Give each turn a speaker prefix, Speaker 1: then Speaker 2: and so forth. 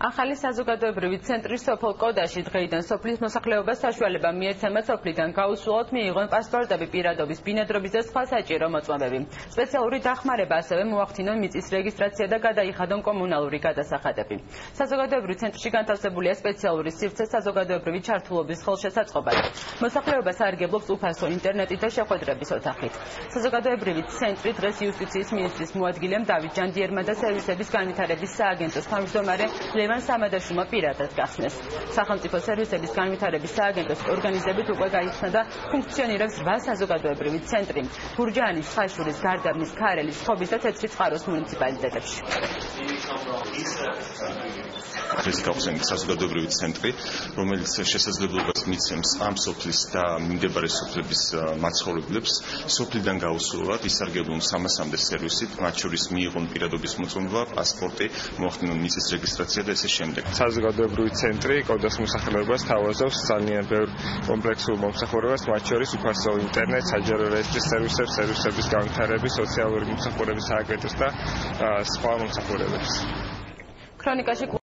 Speaker 1: ახალი საზოგადოებრივი ცენტრი სოფელ კოდაში დღეიდან სოფლის მოსახლეობას საშუალება მიეცემა სოფლიდან გაუსულოთ მიიღონ პასპორტები, პირადობის, ბინადრობის და სხვა საჭირო მოწმობები. სპეციალური დახმარება ასევე მოახდინონ მიწის რეგისტრაცია და გადაიხადონ კომუნალური გადასახადები. საზოგადოებრივ ცენტრში განთავსებულია სპეციალური სივრცე საზოგადოებრივი ჩართულობის ხელშესაწყობად. მოსახლეობას არგებლობს უფასო ინტერნეტით და შეხვედრების ოთახით. საზოგადოებრივი ცენტრი დღეს იუსტიციის მინისტრის მოადგილემ დავით ჯანდიერმა და სერვისების განვითარების სააგენტოს თავმჯდომარე ლევან სამადაშვილმა პირადად გახსნეს. სახელმწიფო სერვისების განვითარების სააგენტოს ორგანიზებით უკვე გაიხსნა და ფუნქციონირებს 8 საზოგადოებრივი ცენტრი გურჯაანის, ხაშურის, გარდაბნის, ქარელის, ხობის და თეთრიწყაროს მუნიციპალიტეტებში.
Speaker 2: ეს გავხსენეთ საზოგადოებრივი ცენტრი, რომელიც შესაძლებლობას მიცემს ამ სოფლის და მიმდებარე სოფლების მაცხოვრებლებს სოფლიდან გაუსულოთ ისარგებლონ 300-მდე სერვისით, მათ შორის მიიღონ პირადობის მოწმობა, პასპორტი, მოახდინონ მიწის რეგისტრაცია და ესე შემდეგ.
Speaker 3: საზოგადოებრივი ცენტრი კოდას მოსახლეობას თავაზობს ძალიან ბევრ კომპლექსურ მომსახურებას, მათ შორის უფასო ინტერნეტ, საჯარო რეესტრის სერვისებს, სერვისების განვითარების, სოციალური მომსახურების სააგენტოს და სხვა მომსახურებებს.
Speaker 1: ქრონიკაში